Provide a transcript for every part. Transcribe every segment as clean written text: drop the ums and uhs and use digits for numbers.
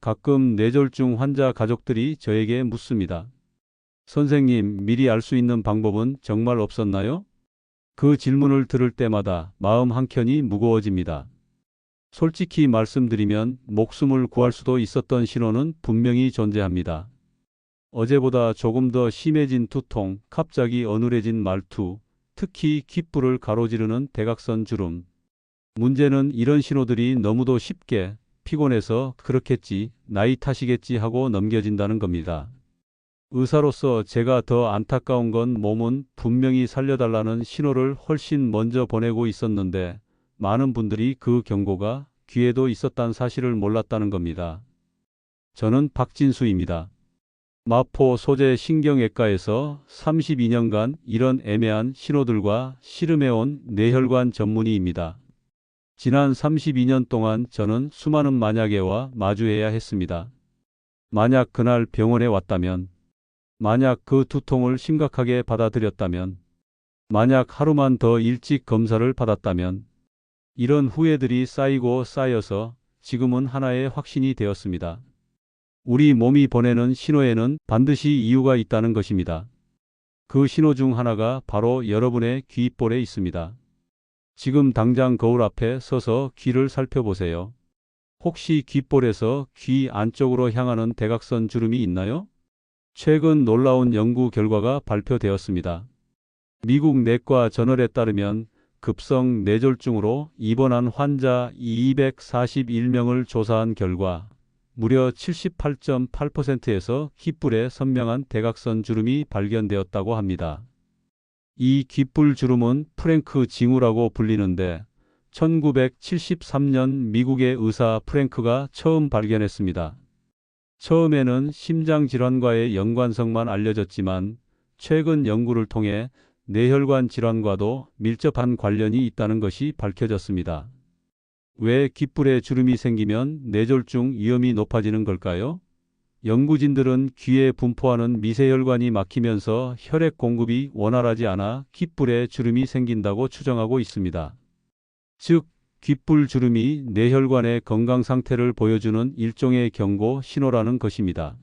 가끔 뇌졸중 환자 가족들이 저에게 묻습니다. 선생님, 미리 알 수 있는 방법은 정말 없었나요? 그 질문을 들을 때마다 마음 한켠이 무거워집니다. 솔직히 말씀드리면 목숨을 구할 수도 있었던 신호는 분명히 존재합니다. 어제보다 조금 더 심해진 두통, 갑자기 어눌해진 말투, 특히 귓불을 가로지르는 대각선 주름. 문제는 이런 신호들이 너무도 쉽게 피곤해서 그렇겠지, 나이 탓이겠지 하고 넘겨진다는 겁니다. 의사로서 제가 더 안타까운 건 몸은 분명히 살려달라는 신호를 훨씬 먼저 보내고 있었는데 많은 분들이 그 경고가 귀에도 있었다는 사실을 몰랐다는 겁니다. 저는 박진수입니다. 마포 소재 신경외과에서 32년간 이런 애매한 신호들과 씨름해온 뇌혈관 전문의입니다. 지난 32년 동안 저는 수많은 만약에와 마주해야 했습니다. 만약 그날 병원에 왔다면, 만약 그 두통을 심각하게 받아들였다면, 만약 하루만 더 일찍 검사를 받았다면, 이런 후회들이 쌓이고 쌓여서 지금은 하나의 확신이 되었습니다. 우리 몸이 보내는 신호에는 반드시 이유가 있다는 것입니다. 그 신호 중 하나가 바로 여러분의 귓볼에 있습니다. 지금 당장 거울 앞에 서서 귀를 살펴보세요. 혹시 귓볼에서 귀 안쪽으로 향하는 대각선 주름이 있나요? 최근 놀라운 연구 결과가 발표되었습니다. 미국 내과 저널에 따르면 급성 뇌졸중으로 입원한 환자 241명을 조사한 결과 무려 78.8%에서 귓불에 선명한 대각선 주름이 발견되었다고 합니다. 이 귓불 주름은 프랭크 징후라고 불리는데 1973년 미국의 의사 프랭크가 처음 발견했습니다. 처음에는 심장질환과의 연관성만 알려졌지만 최근 연구를 통해 뇌혈관 질환과도 밀접한 관련이 있다는 것이 밝혀졌습니다. 왜 귓불에 주름이 생기면 뇌졸중 위험이 높아지는 걸까요? 연구진들은 귀에 분포하는 미세혈관이 막히면서 혈액 공급이 원활하지 않아 귓불에 주름이 생긴다고 추정하고 있습니다. 즉, 귓불 주름이 뇌혈관의 건강 상태를 보여주는 일종의 경고 신호라는 것입니다.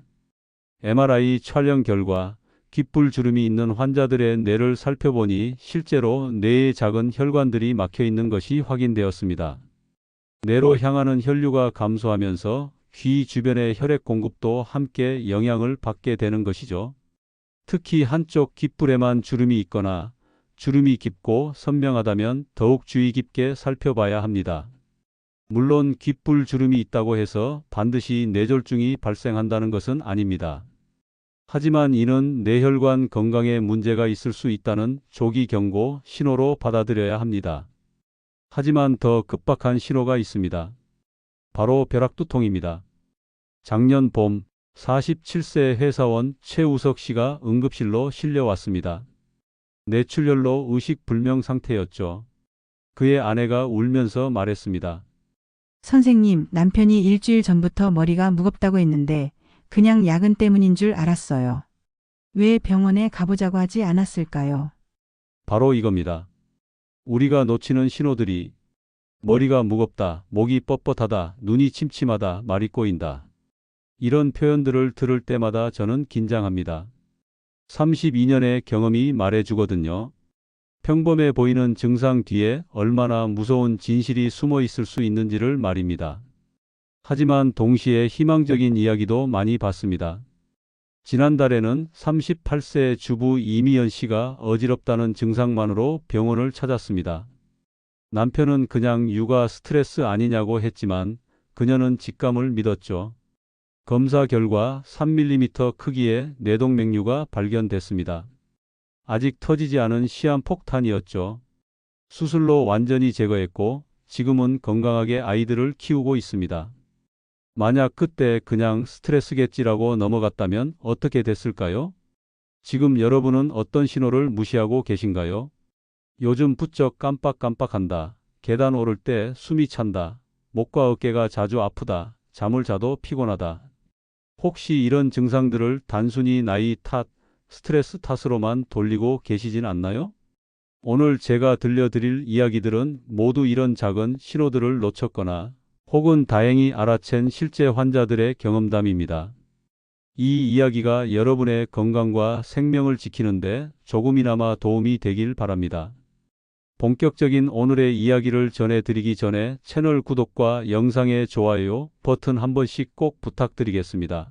MRI 촬영 결과 귓불 주름이 있는 환자들의 뇌를 살펴보니 실제로 뇌의 작은 혈관들이 막혀 있는 것이 확인되었습니다. 뇌로 향하는 혈류가 감소하면서 귀 주변의 혈액 공급도 함께 영향을 받게 되는 것이죠. 특히 한쪽 귓불에만 주름이 있거나 주름이 깊고 선명하다면 더욱 주의 깊게 살펴봐야 합니다. 물론 귓불 주름이 있다고 해서 반드시 뇌졸중이 발생한다는 것은 아닙니다. 하지만 이는 뇌혈관 건강에 문제가 있을 수 있다는 조기 경고 신호로 받아들여야 합니다. 하지만 더 급박한 신호가 있습니다. 바로 벼락두통입니다. 작년 봄 47세 회사원 최우석 씨가 응급실로 실려왔습니다. 뇌출혈로 의식불명 상태였죠. 그의 아내가 울면서 말했습니다. 선생님, 남편이 일주일 전부터 머리가 무겁다고 했는데 그냥 야근 때문인 줄 알았어요. 왜 병원에 가보자고 하지 않았을까요? 바로 이겁니다. 우리가 놓치는 신호들이 머리가 무겁다, 목이 뻣뻣하다, 눈이 침침하다, 말이 꼬인다. 이런 표현들을 들을 때마다 저는 긴장합니다. 32년의 경험이 말해주거든요. 평범해 보이는 증상 뒤에 얼마나 무서운 진실이 숨어 있을 수 있는지를 말입니다. 하지만 동시에 희망적인 이야기도 많이 봤습니다. 지난달에는 38세 주부 이미연 씨가 어지럽다는 증상만으로 병원을 찾았습니다. 남편은 그냥 육아 스트레스 아니냐고 했지만 그녀는 직감을 믿었죠. 검사 결과 3mm 크기의 뇌동맥류가 발견됐습니다. 아직 터지지 않은 시한폭탄이었죠. 수술로 완전히 제거했고 지금은 건강하게 아이들을 키우고 있습니다. 만약 그때 그냥 스트레스겠지라고 넘어갔다면 어떻게 됐을까요? 지금 여러분은 어떤 신호를 무시하고 계신가요? 요즘 부쩍 깜빡깜빡한다. 계단 오를 때 숨이 찬다. 목과 어깨가 자주 아프다. 잠을 자도 피곤하다. 혹시 이런 증상들을 단순히 나이 탓, 스트레스 탓으로만 돌리고 계시진 않나요? 오늘 제가 들려드릴 이야기들은 모두 이런 작은 신호들을 놓쳤거나 혹은 다행히 알아챈 실제 환자들의 경험담입니다. 이 이야기가 여러분의 건강과 생명을 지키는데 조금이나마 도움이 되길 바랍니다. 본격적인 오늘의 이야기를 전해드리기 전에 채널 구독과 영상의 좋아요 버튼 한 번씩 꼭 부탁드리겠습니다.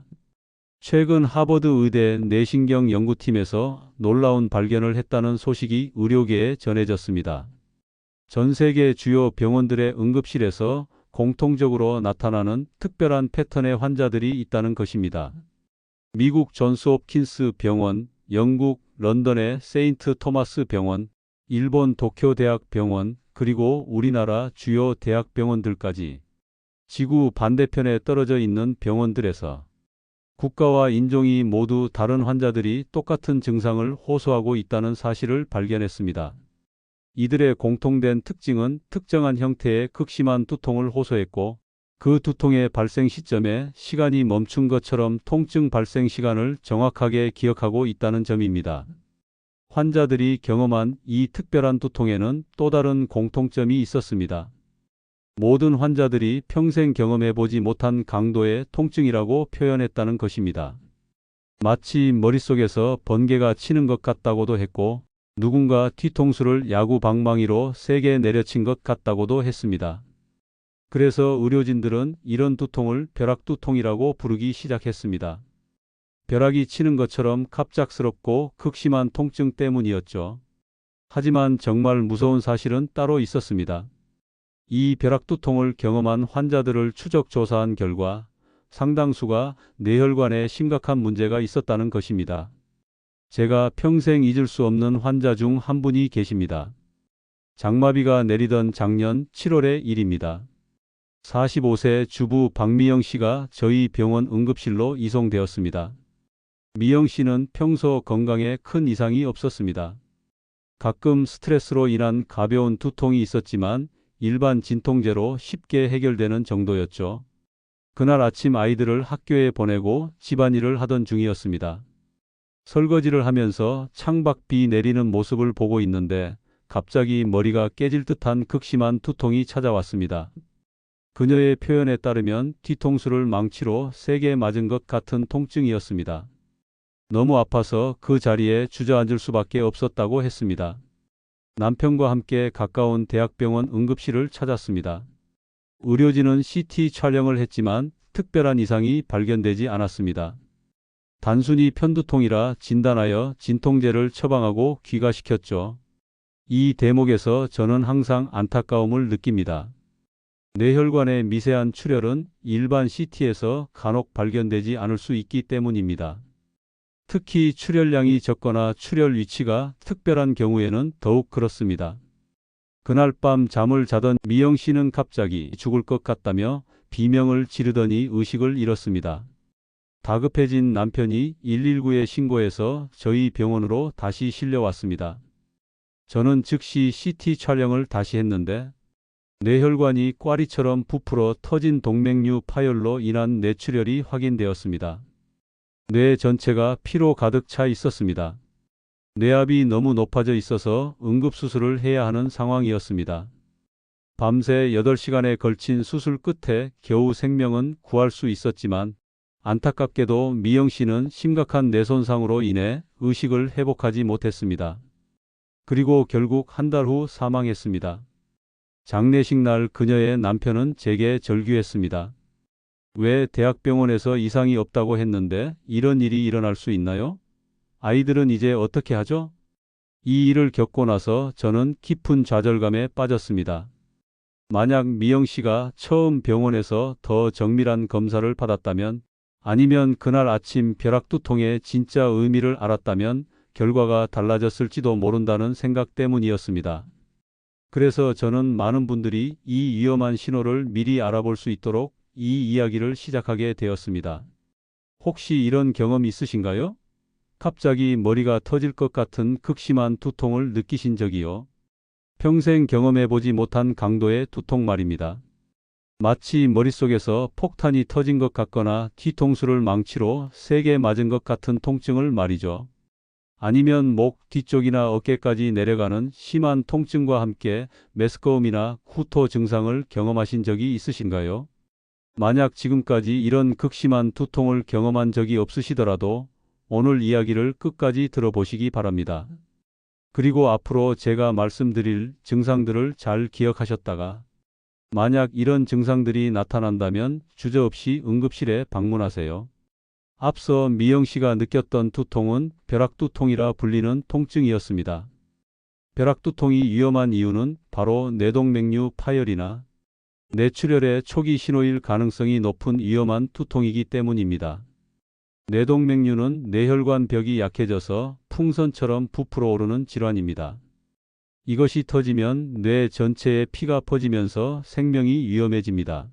최근 하버드 의대 뇌신경 연구팀에서 놀라운 발견을 했다는 소식이 의료계에 전해졌습니다. 전 세계 주요 병원들의 응급실에서 공통적으로 나타나는 특별한 패턴의 환자들이 있다는 것입니다. 미국 존스홉킨스 병원, 영국 런던의 세인트 토마스 병원, 일본 도쿄 대학 병원, 그리고 우리나라 주요 대학병원들까지 지구 반대편에 떨어져 있는 병원들에서 국가와 인종이 모두 다른 환자들이 똑같은 증상을 호소하고 있다는 사실을 발견했습니다. 이들의 공통된 특징은 특정한 형태의 극심한 두통을 호소했고, 그 두통의 발생 시점에 시간이 멈춘 것처럼 통증 발생 시간을 정확하게 기억하고 있다는 점입니다. 환자들이 경험한 이 특별한 두통에는 또 다른 공통점이 있었습니다. 모든 환자들이 평생 경험해보지 못한 강도의 통증이라고 표현했다는 것입니다. 마치 머릿속에서 번개가 치는 것 같다고도 했고, 누군가 뒤통수를 야구 방망이로 세게 내려친 것 같다고도 했습니다. 그래서 의료진들은 이런 두통을 벼락두통이라고 부르기 시작했습니다. 벼락이 치는 것처럼 갑작스럽고 극심한 통증 때문이었죠. 하지만 정말 무서운 사실은 따로 있었습니다. 이 벼락두통을 경험한 환자들을 추적 조사한 결과 상당수가 뇌혈관에 심각한 문제가 있었다는 것입니다. 제가 평생 잊을 수 없는 환자 중 한 분이 계십니다. 장마비가 내리던 작년 7월의 일입니다. 45세 주부 박미영 씨가 저희 병원 응급실로 이송되었습니다. 미영 씨는 평소 건강에 큰 이상이 없었습니다. 가끔 스트레스로 인한 가벼운 두통이 있었지만 일반 진통제로 쉽게 해결되는 정도였죠. 그날 아침 아이들을 학교에 보내고 집안일을 하던 중이었습니다. 설거지를 하면서 창밖 비 내리는 모습을 보고 있는데 갑자기 머리가 깨질 듯한 극심한 두통이 찾아왔습니다. 그녀의 표현에 따르면 뒤통수를 망치로 세게 맞은 것 같은 통증이었습니다. 너무 아파서 그 자리에 주저앉을 수밖에 없었다고 했습니다. 남편과 함께 가까운 대학병원 응급실을 찾았습니다. 의료진은 CT 촬영을 했지만 특별한 이상이 발견되지 않았습니다. 단순히 편두통이라 진단하여 진통제를 처방하고 귀가시켰죠. 이 대목에서 저는 항상 안타까움을 느낍니다. 뇌혈관의 미세한 출혈은 일반 CT에서 간혹 발견되지 않을 수 있기 때문입니다. 특히 출혈량이 적거나 출혈 위치가 특별한 경우에는 더욱 그렇습니다. 그날 밤 잠을 자던 미영 씨는 갑자기 죽을 것 같다며 비명을 지르더니 의식을 잃었습니다. 다급해진 남편이 119에 신고해서 저희 병원으로 다시 실려왔습니다. 저는 즉시 CT 촬영을 다시 했는데 뇌혈관이 꽈리처럼 부풀어 터진 동맥류 파열로 인한 뇌출혈이 확인되었습니다. 뇌 전체가 피로 가득 차 있었습니다. 뇌압이 너무 높아져 있어서 응급수술을 해야 하는 상황이었습니다. 밤새 8시간에 걸친 수술 끝에 겨우 생명은 구할 수 있었지만 안타깝게도 미영 씨는 심각한 뇌손상으로 인해 의식을 회복하지 못했습니다. 그리고 결국 한 달 후 사망했습니다. 장례식 날 그녀의 남편은 제게 절규했습니다. 왜 대학병원에서 이상이 없다고 했는데 이런 일이 일어날 수 있나요? 아이들은 이제 어떻게 하죠? 이 일을 겪고 나서 저는 깊은 좌절감에 빠졌습니다. 만약 미영 씨가 처음 병원에서 더 정밀한 검사를 받았다면, 아니면 그날 아침 벼락두통의 진짜 의미를 알았다면 결과가 달라졌을지도 모른다는 생각 때문이었습니다. 그래서 저는 많은 분들이 이 위험한 신호를 미리 알아볼 수 있도록 이 이야기를 시작하게 되었습니다. 혹시 이런 경험 있으신가요? 갑자기 머리가 터질 것 같은 극심한 두통을 느끼신 적이요? 평생 경험해보지 못한 강도의 두통 말입니다. 마치 머릿속에서 폭탄이 터진 것 같거나 뒤통수를 망치로 세게 맞은 것 같은 통증을 말이죠. 아니면 목 뒤쪽이나 어깨까지 내려가는 심한 통증과 함께 메스꺼움이나 구토 증상을 경험하신 적이 있으신가요? 만약 지금까지 이런 극심한 두통을 경험한 적이 없으시더라도 오늘 이야기를 끝까지 들어보시기 바랍니다. 그리고 앞으로 제가 말씀드릴 증상들을 잘 기억하셨다가 만약 이런 증상들이 나타난다면 주저없이 응급실에 방문하세요. 앞서 미영 씨가 느꼈던 두통은 벼락두통이라 불리는 통증이었습니다. 벼락두통이 위험한 이유는 바로 뇌동맥류 파열이나 뇌출혈의 초기 신호일 가능성이 높은 위험한 두통이기 때문입니다. 뇌동맥류는 뇌혈관 벽이 약해져서 풍선처럼 부풀어 오르는 질환입니다. 이것이 터지면 뇌 전체에 피가 퍼지면서 생명이 위험해집니다.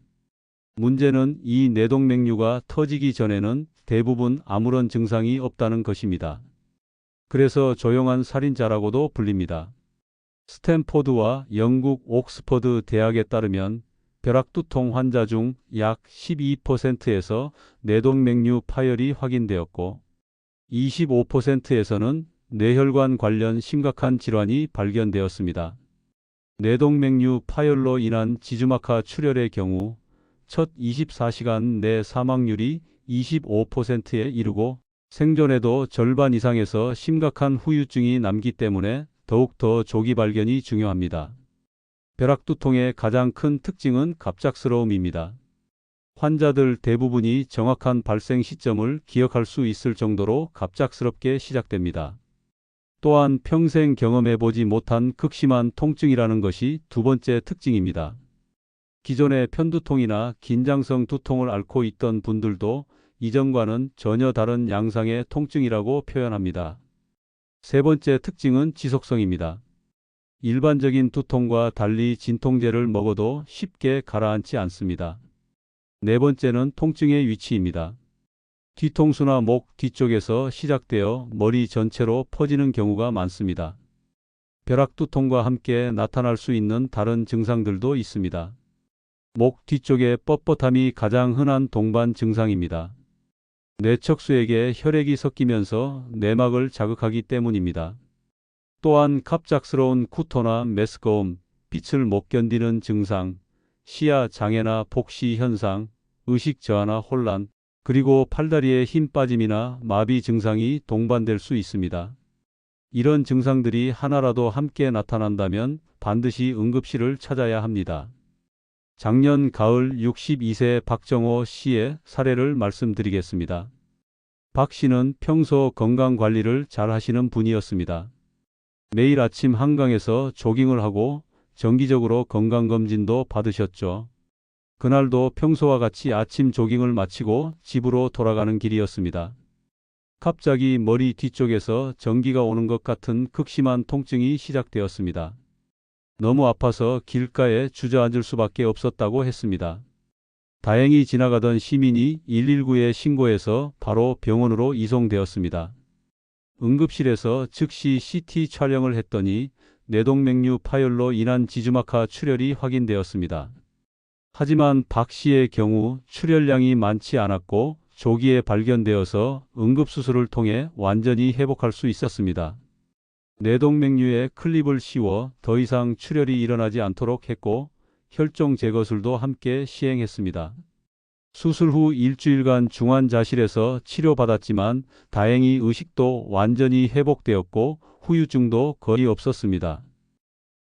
문제는 이 뇌동맥류가 터지기 전에는 대부분 아무런 증상이 없다는 것입니다. 그래서 조용한 살인자라고도 불립니다. 스탠포드와 영국 옥스퍼드 대학에 따르면 벼락두통 환자 중 약 12%에서 뇌동맥류 파열이 확인되었고 25%에서는 뇌혈관 관련 심각한 질환이 발견되었습니다. 뇌동맥류 파열로 인한 지주막하 출혈의 경우 첫 24시간 내 사망률이 25%에 이르고 생존에도 절반 이상에서 심각한 후유증이 남기 때문에 더욱더 조기 발견이 중요합니다. 벼락두통의 가장 큰 특징은 갑작스러움입니다. 환자들 대부분이 정확한 발생 시점을 기억할 수 있을 정도로 갑작스럽게 시작됩니다. 또한 평생 경험해보지 못한 극심한 통증이라는 것이 두 번째 특징입니다. 기존의 편두통이나 긴장성 두통을 앓고 있던 분들도 이전과는 전혀 다른 양상의 통증이라고 표현합니다. 세 번째 특징은 지속성입니다. 일반적인 두통과 달리 진통제를 먹어도 쉽게 가라앉지 않습니다. 네 번째는 통증의 위치입니다. 뒤통수나 목 뒤쪽에서 시작되어 머리 전체로 퍼지는 경우가 많습니다. 벼락두통과 함께 나타날 수 있는 다른 증상들도 있습니다. 목 뒤쪽의 뻣뻣함이 가장 흔한 동반 증상입니다. 뇌척수에게 혈액이 섞이면서 내막을 자극하기 때문입니다. 또한 갑작스러운 구토나 메스꺼움, 빛을 못 견디는 증상, 시야 장애나 복시 현상, 의식 저하나 혼란, 그리고 팔다리에 힘 빠짐이나 마비 증상이 동반될 수 있습니다. 이런 증상들이 하나라도 함께 나타난다면 반드시 응급실을 찾아야 합니다. 작년 가을 62세 박정호 씨의 사례를 말씀드리겠습니다. 박 씨는 평소 건강 관리를 잘 하시는 분이었습니다. 매일 아침 한강에서 조깅을 하고 정기적으로 건강검진도 받으셨죠. 그날도 평소와 같이 아침 조깅을 마치고 집으로 돌아가는 길이었습니다. 갑자기 머리 뒤쪽에서 전기가 오는 것 같은 극심한 통증이 시작되었습니다. 너무 아파서 길가에 주저앉을 수밖에 없었다고 했습니다. 다행히 지나가던 시민이 119에 신고해서 바로 병원으로 이송되었습니다. 응급실에서 즉시 CT 촬영을 했더니 뇌동맥류 파열로 인한 지주막하 출혈이 확인되었습니다. 하지만 박 씨의 경우 출혈량이 많지 않았고 조기에 발견되어서 응급수술을 통해 완전히 회복할 수 있었습니다. 뇌동맥류에 클립을 씌워 더 이상 출혈이 일어나지 않도록 했고 혈종 제거술도 함께 시행했습니다. 수술 후 일주일간 중환자실에서 치료받았지만 다행히 의식도 완전히 회복되었고 후유증도 거의 없었습니다.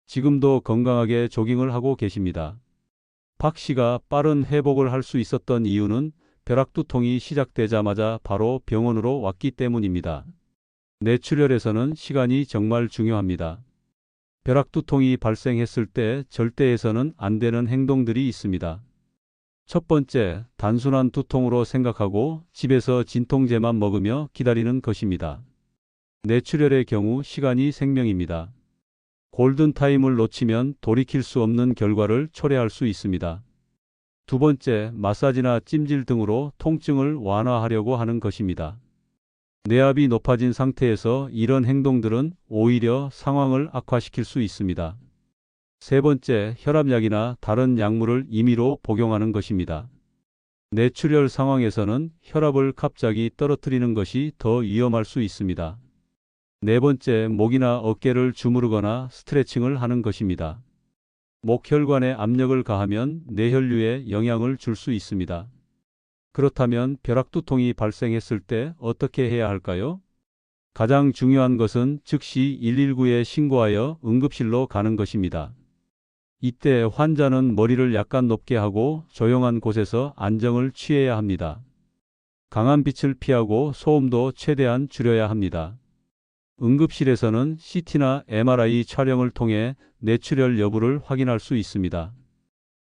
지금도 건강하게 조깅을 하고 계십니다. 박 씨가 빠른 회복을 할 수 있었던 이유는 벼락두통이 시작되자마자 바로 병원으로 왔기 때문입니다. 뇌출혈에서는 시간이 정말 중요합니다. 벼락두통이 발생했을 때 절대 해서는 안 되는 행동들이 있습니다. 첫 번째, 단순한 두통으로 생각하고 집에서 진통제만 먹으며 기다리는 것입니다. 뇌출혈의 경우 시간이 생명입니다. 골든타임을 놓치면 돌이킬 수 없는 결과를 초래할 수 있습니다. 두 번째, 마사지나 찜질 등으로 통증을 완화하려고 하는 것입니다. 뇌압이 높아진 상태에서 이런 행동들은 오히려 상황을 악화시킬 수 있습니다. 세 번째, 혈압약이나 다른 약물을 임의로 복용하는 것입니다. 뇌출혈 상황에서는 혈압을 갑자기 떨어뜨리는 것이 더 위험할 수 있습니다. 네 번째, 목이나 어깨를 주무르거나 스트레칭을 하는 것입니다. 목혈관에 압력을 가하면 뇌혈류에 영향을 줄 수 있습니다. 그렇다면 벼락두통이 발생했을 때 어떻게 해야 할까요? 가장 중요한 것은 즉시 119에 신고하여 응급실로 가는 것입니다. 이때 환자는 머리를 약간 높게 하고 조용한 곳에서 안정을 취해야 합니다. 강한 빛을 피하고 소음도 최대한 줄여야 합니다. 응급실에서는 CT나 MRI 촬영을 통해 뇌출혈 여부를 확인할 수 있습니다.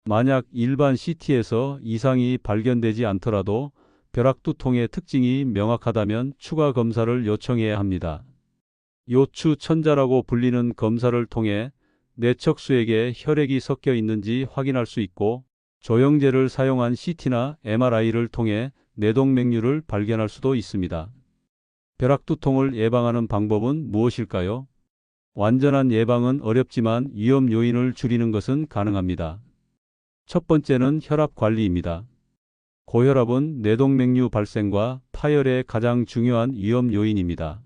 만약 일반 CT에서 이상이 발견되지 않더라도 벼락두통의 특징이 명확하다면 추가 검사를 요청해야 합니다. 요추천자라고 불리는 검사를 통해 뇌척수액에 혈액이 섞여 있는지 확인할 수 있고, 조영제를 사용한 CT나 MRI를 통해 뇌동맥류를 발견할 수도 있습니다. 벼락두통을 예방하는 방법은 무엇일까요? 완전한 예방은 어렵지만 위험 요인을 줄이는 것은 가능합니다. 첫 번째는 혈압 관리입니다. 고혈압은 뇌동맥류 발생과 파열의 가장 중요한 위험 요인입니다.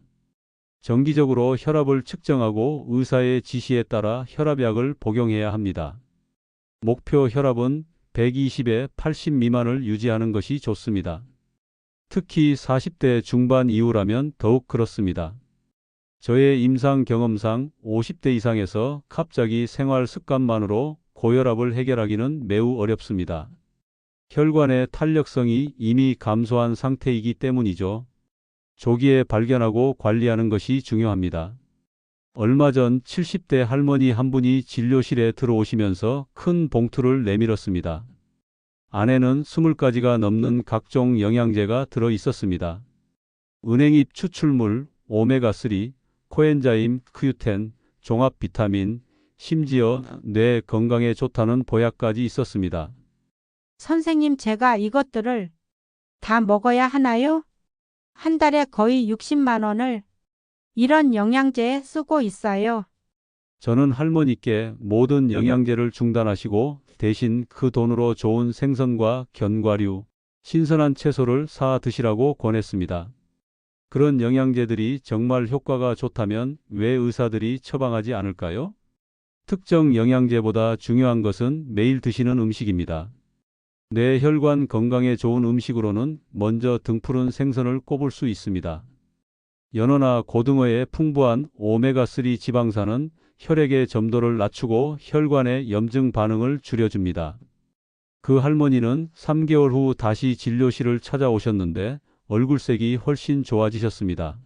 정기적으로 혈압을 측정하고 의사의 지시에 따라 혈압약을 복용해야 합니다. 목표 혈압은 120에 80 미만을 유지하는 것이 좋습니다. 특히 40대 중반 이후라면 더욱 그렇습니다. 저의 임상 경험상 50대 이상에서 갑자기 생활 습관만으로 고혈압을 해결하기는 매우 어렵습니다. 혈관의 탄력성이 이미 감소한 상태이기 때문이죠. 조기에 발견하고 관리하는 것이 중요합니다. 얼마 전 70대 할머니 한 분이 진료실에 들어오시면서 큰 봉투를 내밀었습니다. 안에는 20가지가 넘는 각종 영양제가 들어 있었습니다. 은행잎 추출물, 오메가3, 코엔자임, 크유텐, 종합 비타민, 심지어 뇌 건강에 좋다는 보약까지 있었습니다. 선생님, 제가 이것들을 다 먹어야 하나요? 한 달에 거의 60만 원을 이런 영양제에 쓰고 있어요. 저는 할머니께 모든 영양제를 중단하시고 대신 그 돈으로 좋은 생선과 견과류, 신선한 채소를 사 드시라고 권했습니다. 그런 영양제들이 정말 효과가 좋다면 왜 의사들이 처방하지 않을까요? 특정 영양제보다 중요한 것은 매일 드시는 음식입니다. 뇌혈관 건강에 좋은 음식으로는 먼저 등푸른 생선을 꼽을 수 있습니다. 연어나 고등어의 풍부한 오메가3 지방산은 혈액의 점도를 낮추고 혈관의 염증 반응을 줄여줍니다. 그 할머니는 3개월 후 다시 진료실을 찾아오셨는데 얼굴색이 훨씬 좋아지셨습니다.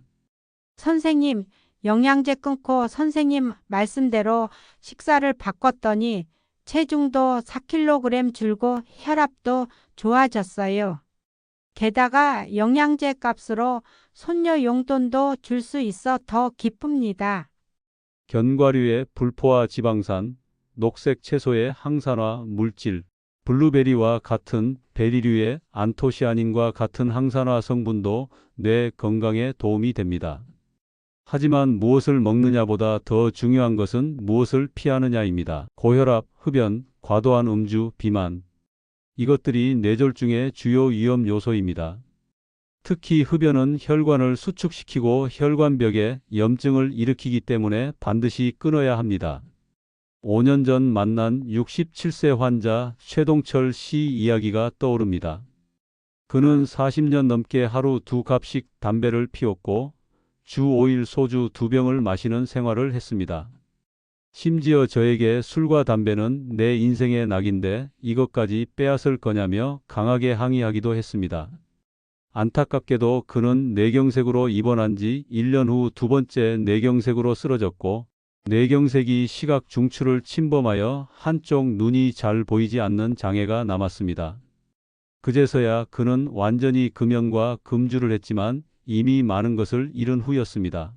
선생님, 영양제 끊고 선생님 말씀대로 식사를 바꿨더니 체중도 4kg 줄고 혈압도 좋아졌어요. 게다가 영양제 값으로 손녀 용돈도 줄 수 있어 더 기쁩니다. 견과류의 불포화 지방산, 녹색 채소의 항산화 물질, 블루베리와 같은 베리류의 안토시아닌과 같은 항산화 성분도 뇌 건강에 도움이 됩니다. 하지만 무엇을 먹느냐보다 더 중요한 것은 무엇을 피하느냐입니다. 고혈압, 흡연, 과도한 음주, 비만. 이것들이 뇌졸중의 주요 위험 요소입니다. 특히 흡연은 혈관을 수축시키고 혈관벽에 염증을 일으키기 때문에 반드시 끊어야 합니다. 5년 전 만난 67세 환자 최동철 씨 이야기가 떠오릅니다. 그는 40년 넘게 하루 2갑씩 담배를 피웠고 주 5일 소주 2병을 마시는 생활을 했습니다. 심지어 저에게 술과 담배는 내 인생의 낙인데 이것까지 빼앗을 거냐며 강하게 항의하기도 했습니다. 안타깝게도 그는 뇌경색으로 입원한 지 1년 후 두 번째 뇌경색으로 쓰러졌고, 뇌경색이 시각 중추를 침범하여 한쪽 눈이 잘 보이지 않는 장애가 남았습니다. 그제서야 그는 완전히 금연과 금주를 했지만 이미 많은 것을 잃은 후였습니다.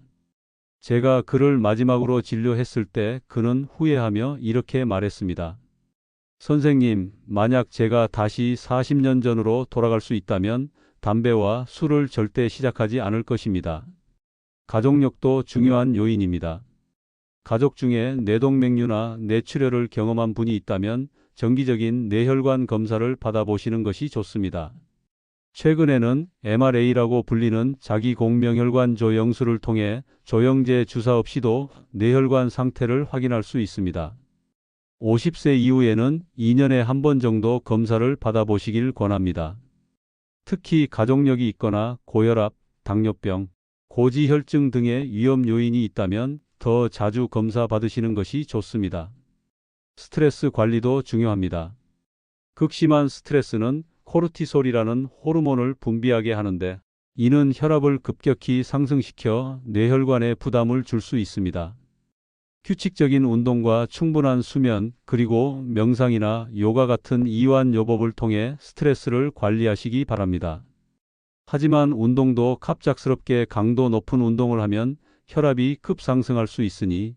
제가 그를 마지막으로 진료했을 때 그는 후회하며 이렇게 말했습니다. 선생님, 만약 제가 다시 40년 전으로 돌아갈 수 있다면 담배와 술을 절대 시작하지 않을 것입니다. 가족력도 중요한 요인입니다. 가족 중에 뇌동맥류나 뇌출혈을 경험한 분이 있다면 정기적인 뇌혈관 검사를 받아보시는 것이 좋습니다. 최근에는 MRA라고 불리는 자기공명혈관 조영술을 통해 조영제 주사 없이도 뇌혈관 상태를 확인할 수 있습니다. 50세 이후에는 2년에 한 번 정도 검사를 받아보시길 권합니다. 특히 가족력이 있거나 고혈압, 당뇨병, 고지혈증 등의 위험 요인이 있다면 더 자주 검사 받으시는 것이 좋습니다. 스트레스 관리도 중요합니다. 극심한 스트레스는 코르티솔이라는 호르몬을 분비하게 하는데 이는 혈압을 급격히 상승시켜 뇌혈관에 부담을 줄 수 있습니다. 규칙적인 운동과 충분한 수면 그리고 명상이나 요가 같은 이완요법을 통해 스트레스를 관리하시기 바랍니다. 하지만 운동도 갑작스럽게 강도 높은 운동을 하면 혈압이 급상승할 수 있으니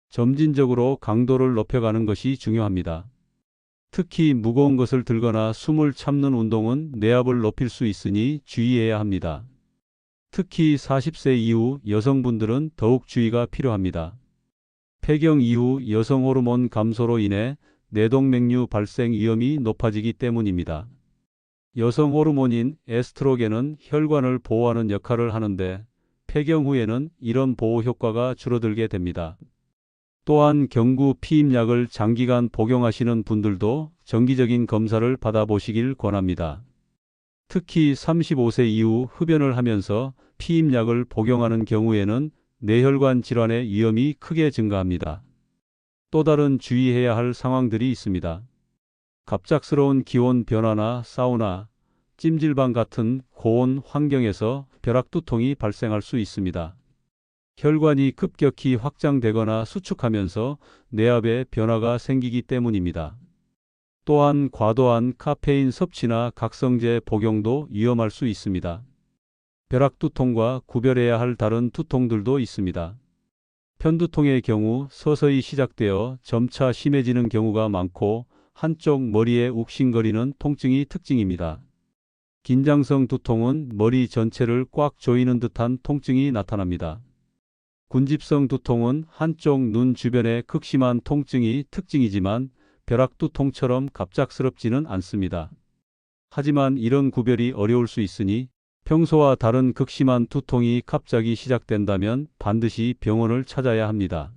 점진적으로 강도를 높여가는 것이 중요합니다. 특히 무거운 것을 들거나 숨을 참는 운동은 뇌압을 높일 수 있으니 주의해야 합니다. 특히 40세 이후 여성분들은 더욱 주의가 필요합니다. 폐경 이후 여성 호르몬 감소로 인해 뇌동맥류 발생 위험이 높아지기 때문입니다. 여성 호르몬인 에스트로겐은 혈관을 보호하는 역할을 하는데 폐경 후에는 이런 보호 효과가 줄어들게 됩니다. 또한 경구 피임약을 장기간 복용하시는 분들도 정기적인 검사를 받아보시길 권합니다. 특히 35세 이후 흡연을 하면서 피임약을 복용하는 경우에는 뇌혈관 질환의 위험이 크게 증가합니다. 또 다른 주의해야 할 상황들이 있습니다. 갑작스러운 기온 변화나 사우나, 찜질방 같은 고온 환경에서 벼락두통이 발생할 수 있습니다. 혈관이 급격히 확장되거나 수축하면서 뇌압에 변화가 생기기 때문입니다. 또한 과도한 카페인 섭취나 각성제 복용도 위험할 수 있습니다. 벼락두통과 구별해야 할 다른 두통들도 있습니다. 편두통의 경우 서서히 시작되어 점차 심해지는 경우가 많고 한쪽 머리에 욱신거리는 통증이 특징입니다. 긴장성 두통은 머리 전체를 꽉 조이는 듯한 통증이 나타납니다. 군집성 두통은 한쪽 눈 주변의 극심한 통증이 특징이지만 벼락두통처럼 갑작스럽지는 않습니다. 하지만 이런 구별이 어려울 수 있으니 평소와 다른 극심한 두통이 갑자기 시작된다면 반드시 병원을 찾아야 합니다.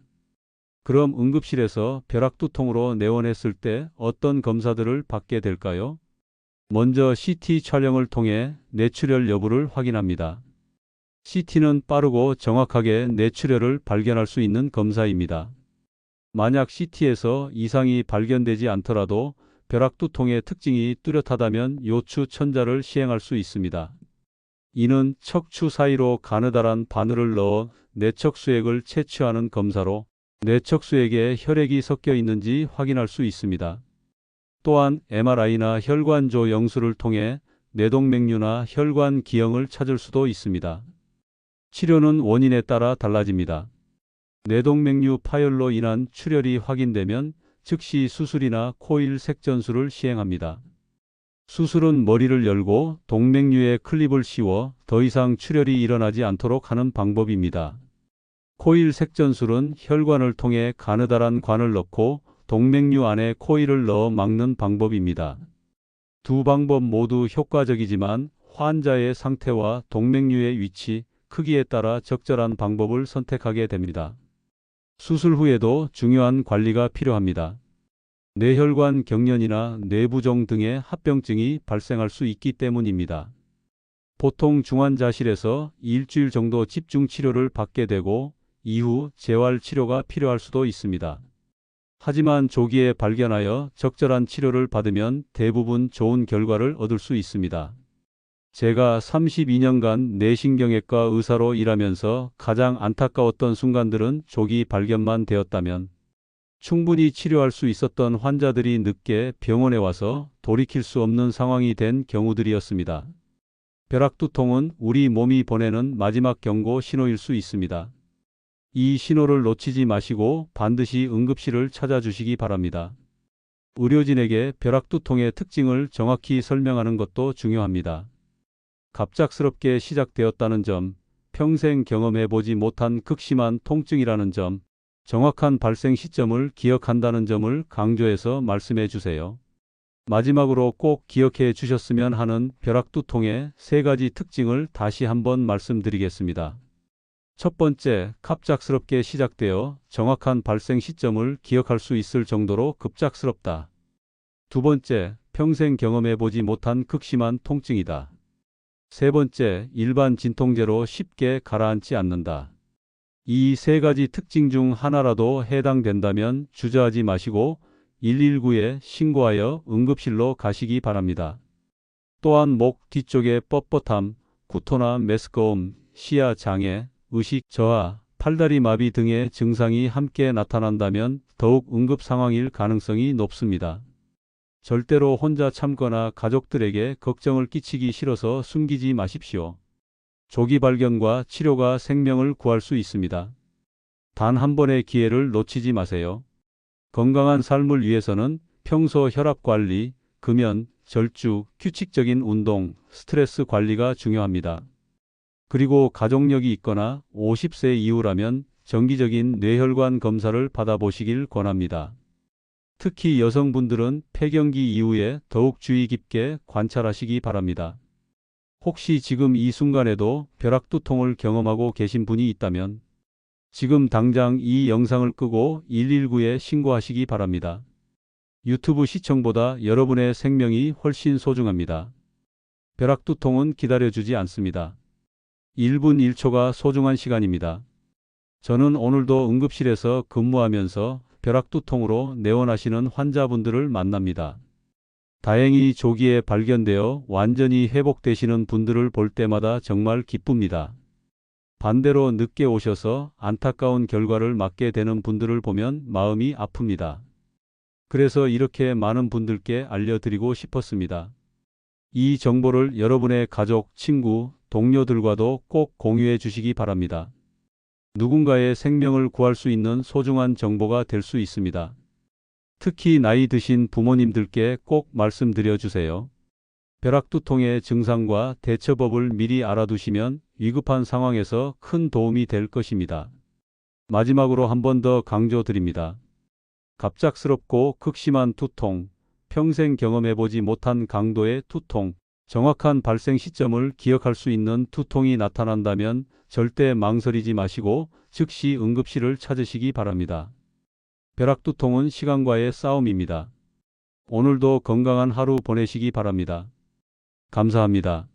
그럼 응급실에서 벼락두통으로 내원했을 때 어떤 검사들을 받게 될까요? 먼저 CT 촬영을 통해 뇌출혈 여부를 확인합니다. CT는 빠르고 정확하게 뇌출혈을 발견할 수 있는 검사입니다. 만약 CT에서 이상이 발견되지 않더라도 벼락두통의 특징이 뚜렷하다면 요추 천자를 시행할 수 있습니다. 이는 척추 사이로 가느다란 바늘을 넣어 뇌척수액을 채취하는 검사로 뇌척수액에 혈액이 섞여 있는지 확인할 수 있습니다. 또한 MRI나 혈관조 영수를 통해 뇌동맥류나 혈관 기형을 찾을 수도 있습니다. 치료는 원인에 따라 달라집니다. 뇌동맥류 파열로 인한 출혈이 확인되면 즉시 수술이나 코일 색전술을 시행합니다. 수술은 머리를 열고 동맥류에 클립을 씌워 더 이상 출혈이 일어나지 않도록 하는 방법입니다. 코일 색전술은 혈관을 통해 가느다란 관을 넣고 동맥류 안에 코일을 넣어 막는 방법입니다. 두 방법 모두 효과적이지만 환자의 상태와 동맥류의 위치, 크기에 따라 적절한 방법을 선택하게 됩니다. 수술 후에도 중요한 관리가 필요합니다. 뇌혈관 경련이나 뇌부종 등의 합병증이 발생할 수 있기 때문입니다. 보통 중환자실에서 일주일 정도 집중 치료를 받게 되고 이후 재활 치료가 필요할 수도 있습니다. 하지만 조기에 발견하여 적절한 치료를 받으면 대부분 좋은 결과를 얻을 수 있습니다. 제가 32년간 뇌신경외과 의사로 일하면서 가장 안타까웠던 순간들은 조기 발견만 되었다면 충분히 치료할 수 있었던 환자들이 늦게 병원에 와서 돌이킬 수 없는 상황이 된 경우들이었습니다. 벼락두통은 우리 몸이 보내는 마지막 경고 신호일 수 있습니다. 이 신호를 놓치지 마시고 반드시 응급실을 찾아주시기 바랍니다. 의료진에게 벼락두통의 특징을 정확히 설명하는 것도 중요합니다. 갑작스럽게 시작되었다는 점, 평생 경험해보지 못한 극심한 통증이라는 점, 정확한 발생 시점을 기억한다는 점을 강조해서 말씀해 주세요. 마지막으로 꼭 기억해 주셨으면 하는 벼락두통의 3가지 특징을 다시 한번 말씀드리겠습니다. 첫 번째, 갑작스럽게 시작되어 정확한 발생 시점을 기억할 수 있을 정도로 급작스럽다. 두 번째, 평생 경험해 보지 못한 극심한 통증이다. 세 번째, 일반 진통제로 쉽게 가라앉지 않는다. 이 3가지 특징 중 하나라도 해당된다면 주저하지 마시고 119에 신고하여 응급실로 가시기 바랍니다. 또한 목 뒤쪽의 뻣뻣함, 구토나 메스꺼움, 시야 장애, 의식 저하, 팔다리 마비 등의 증상이 함께 나타난다면 더욱 응급 상황일 가능성이 높습니다. 절대로 혼자 참거나 가족들에게 걱정을 끼치기 싫어서 숨기지 마십시오. 조기 발견과 치료가 생명을 구할 수 있습니다. 단 한 번의 기회를 놓치지 마세요. 건강한 삶을 위해서는 평소 혈압 관리, 금연, 절주, 규칙적인 운동, 스트레스 관리가 중요합니다. 그리고 가족력이 있거나 50세 이후라면 정기적인 뇌혈관 검사를 받아보시길 권합니다. 특히 여성분들은 폐경기 이후에 더욱 주의 깊게 관찰하시기 바랍니다. 혹시 지금 이 순간에도 벼락두통을 경험하고 계신 분이 있다면 지금 당장 이 영상을 끄고 119에 신고하시기 바랍니다. 유튜브 시청보다 여러분의 생명이 훨씬 소중합니다. 벼락두통은 기다려주지 않습니다. 1분 1초가 소중한 시간입니다. 저는 오늘도 응급실에서 근무하면서 벼락두통으로 내원하시는 환자분들을 만납니다. 다행히 조기에 발견되어 완전히 회복되시는 분들을 볼 때마다 정말 기쁩니다. 반대로 늦게 오셔서 안타까운 결과를 맞게 되는 분들을 보면 마음이 아픕니다. 그래서 이렇게 많은 분들께 알려드리고 싶었습니다. 이 정보를 여러분의 가족, 친구, 동료들과도 꼭 공유해 주시기 바랍니다. 누군가의 생명을 구할 수 있는 소중한 정보가 될 수 있습니다. 특히 나이 드신 부모님들께 꼭 말씀드려 주세요. 벼락두통의 증상과 대처법을 미리 알아두시면 위급한 상황에서 큰 도움이 될 것입니다. 마지막으로 한 번 더 강조드립니다. 갑작스럽고 극심한 두통, 평생 경험해보지 못한 강도의 두통, 정확한 발생 시점을 기억할 수 있는 두통이 나타난다면 절대 망설이지 마시고 즉시 응급실을 찾으시기 바랍니다. 벼락두통은 시간과의 싸움입니다. 오늘도 건강한 하루 보내시기 바랍니다. 감사합니다.